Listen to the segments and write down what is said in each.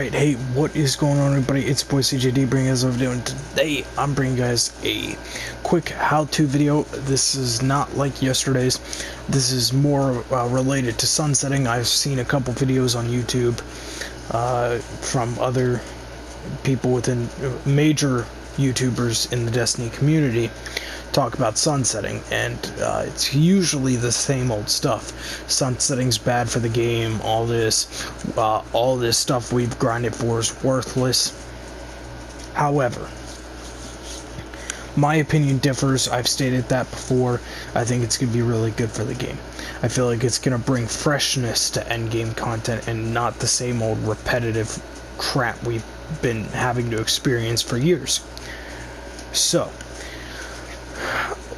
Hey, what is going on, everybody? It's boy CJD bringing us a video, and today I'm bringing you guys a quick how-to video. This is not like yesterday's. This is more related to sunsetting. I've seen a couple videos on YouTube from other people within major YouTubers in the Destiny community talk about sunsetting, and it's usually the same old stuff. Sunsetting's bad for the game, all this stuff we've grinded for is worthless. However, my opinion differs. I've stated that before. I think it's going to be really good for the game. I feel like it's going to bring freshness to endgame content and not the same old repetitive crap we've been having to experience for years. So,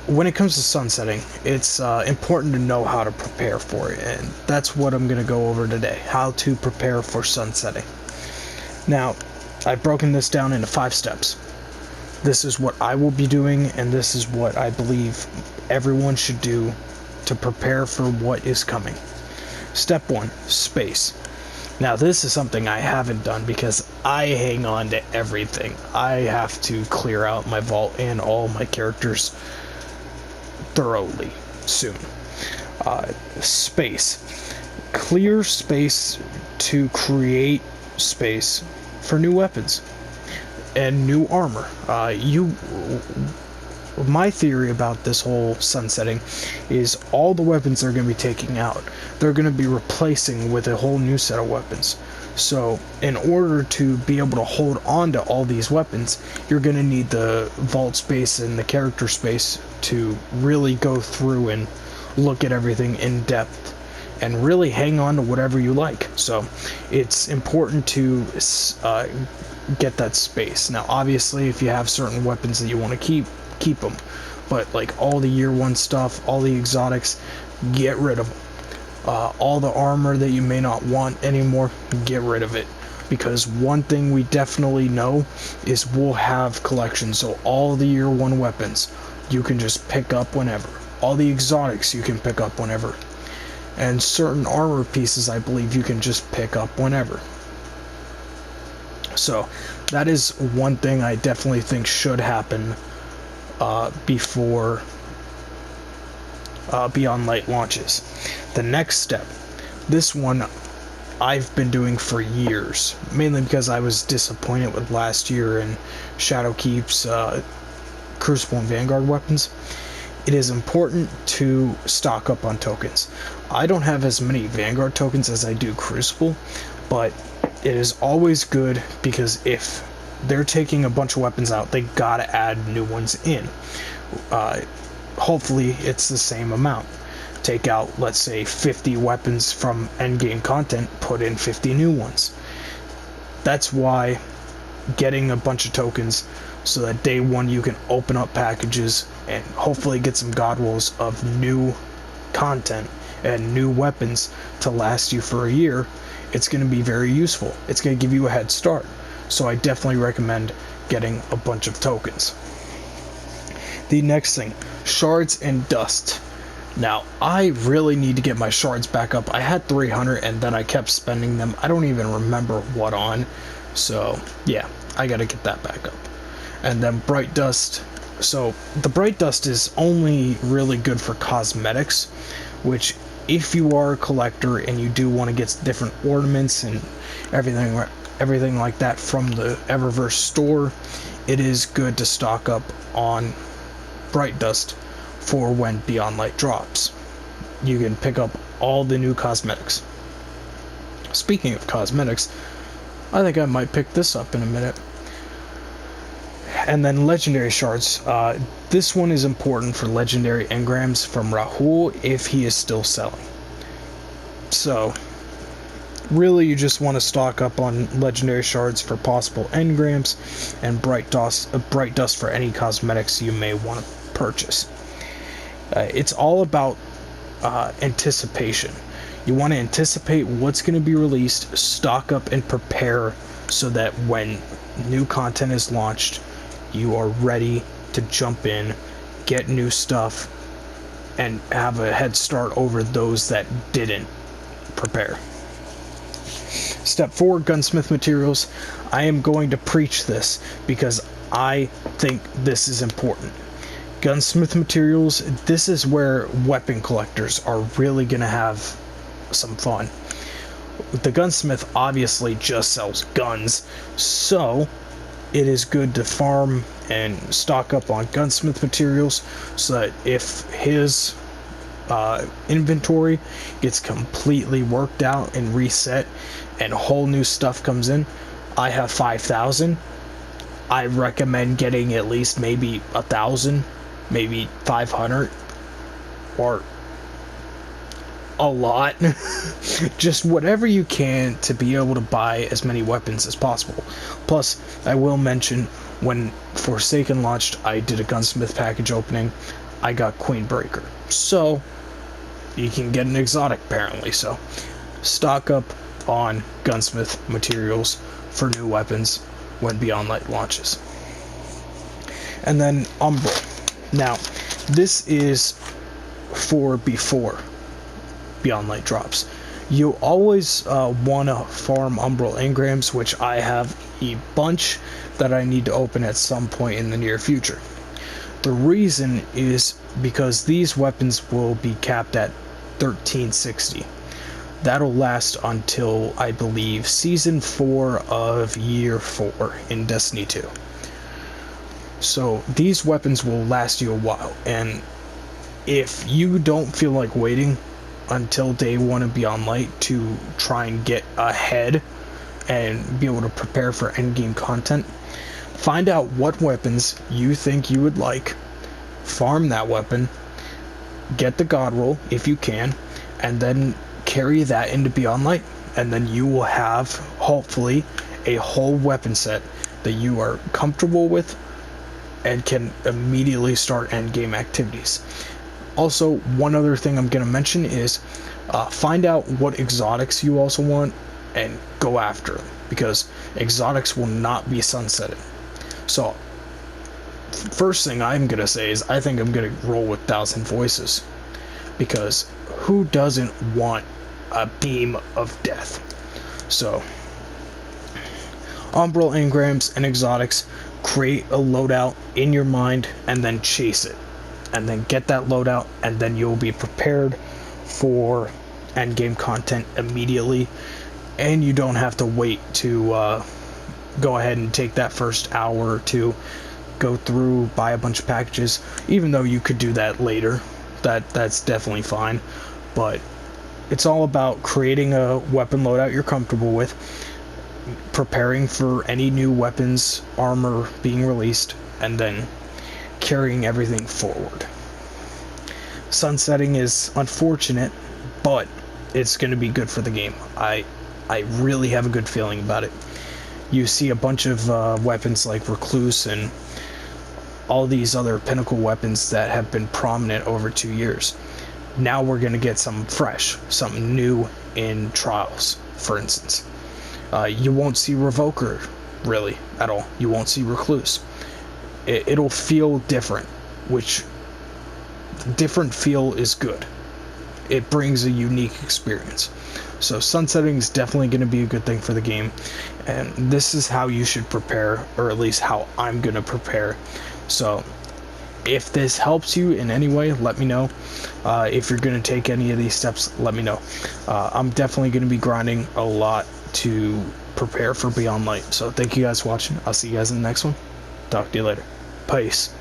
when it comes to sunsetting, it's important to know how to prepare for it, and that's what I'm going to go over today, how to prepare for sunsetting. Now, I've broken this down into 5 steps. This is what I will be doing, and this is what I believe everyone should do to prepare for what is coming. Step 1, space. Now, this is something I haven't done because I hang on to everything. I have to clear out my vault and all my characters thoroughly soon. Space. Clear space to create space for new weapons and new armor. My theory about this whole sunsetting is all the weapons they're going to be taking out, they're going to be replacing with a whole new set of weapons. So in order to be able to hold on to all these weapons, you're going to need the vault space and the character space to really go through and look at everything in depth and really hang on to whatever you like. So it's important to get that space. Now, obviously, if you have certain weapons that you want to keep them. But like all the year 1 stuff, all the exotics, get rid of them. All the armor that you may not want anymore, get rid of it. Because one thing we definitely know is we'll have collections. So all the year 1 weapons you can just pick up whenever. All the exotics you can pick up whenever. And certain armor pieces I believe you can just pick up whenever. So that is one thing I definitely think should happen before Beyond Light launches. The next step, this one I've been doing for years, mainly because I was disappointed with last year and Shadowkeep's Crucible and Vanguard weapons. It is important to stock up on tokens. I don't have as many Vanguard tokens as I do Crucible, but it is always good because if they're taking a bunch of weapons out, they gotta add new ones in. Hopefully it's the same amount. Take out, let's say, 50 weapons from endgame content, put in 50 new ones. That's why getting a bunch of tokens so that day 1 you can open up packages and hopefully get some god rolls of new content and new weapons to last you for a year. It's going to be very useful. It's going to give you a head start. So I definitely recommend getting a bunch of tokens. The next thing, Shards and Dust. Now, I really need to get my shards back up. I had 300 and then I kept spending them. I don't even remember what on. So, yeah, I gotta get that back up. And then Bright Dust. So, the Bright Dust is only really good for cosmetics, which if you are a collector and you do want to get different ornaments and everything like that from the Eververse store, it is good to stock up on Bright Dust for when Beyond Light drops. You can pick up all the new cosmetics. Speaking of cosmetics, I think I might pick this up in a minute. And then Legendary Shards. This one is important for Legendary Engrams from Rahul if he is still selling. So, really you just want to stock up on Legendary Shards for possible Engrams and Bright Dust for any cosmetics you may want to purchase. It's all about anticipation. You want to anticipate what's going to be released, stock up and prepare so that when new content is launched, you are ready to jump in, get new stuff, and have a head start over those that didn't prepare. step 4, Gunsmith materials. I am going to preach this because I think this is important. Gunsmith materials, this is where weapon collectors are really going to have some fun. The Gunsmith obviously just sells guns, so it is good to farm and stock up on Gunsmith materials so that if his inventory gets completely worked out and reset and whole new stuff comes in, I have 5,000. I recommend getting at least maybe 1,000, maybe 500, or a lot. Just whatever you can to be able to buy as many weapons as possible. Plus, I will mention, when Forsaken launched, I did a Gunsmith package opening. I got Queenbreaker. So, you can get an exotic apparently. So, stock up on Gunsmith materials for new weapons when Beyond Light launches. And then Umbral. Now, this is for before Beyond Light drops. You always want to farm Umbral Engrams, which I have a bunch that I need to open at some point in the near future. The reason is because these weapons will be capped at 1360. That'll last until, I believe, Season 4 of Year 4 in Destiny 2. So these weapons will last you a while, and if you don't feel like waiting until day 1 of Beyond Light to try and get ahead and be able to prepare for endgame content, find out what weapons you think you would like, farm that weapon, get the God roll if you can, and then carry that into Beyond Light, and then you will have, hopefully, a whole weapon set that you are comfortable with and can immediately start endgame activities. Also, one other thing I'm going to mention is find out what exotics you also want and go after them, because exotics will not be sunsetted. So, first thing I'm going to say is I think I'm going to roll with 1,000 Voices, because who doesn't want a beam of death? So, Umbral Engrams and exotics, create a loadout in your mind and then chase it. And then get that loadout, and then you'll be prepared for endgame content immediately. And you don't have to wait to go ahead and take that first hour to go through, buy a bunch of packages. Even though you could do that later, that's definitely fine. But it's all about creating a weapon loadout you're comfortable with, preparing for any new weapons, armor being released, and then carrying everything forward. Sunsetting is unfortunate, but it's going to be good for the game. I really have a good feeling about it. You see a bunch of weapons like Recluse and all these other pinnacle weapons that have been prominent over 2 years. Now we're going to get something fresh, something new in Trials, for instance. You won't see Revoker, really, at all. You won't see Recluse. It'll feel different, which different feel is good. It brings a unique experience. So sunsetting is definitely going to be a good thing for the game, and this is how you should prepare, or at least how I'm going to prepare. So if this helps you in any way, let me know. If you're going to take any of these steps, let me know. I'm definitely going to be grinding a lot to prepare for Beyond Light. So thank you guys for watching. I'll see you guys in the next one. Talk to you later. Peace.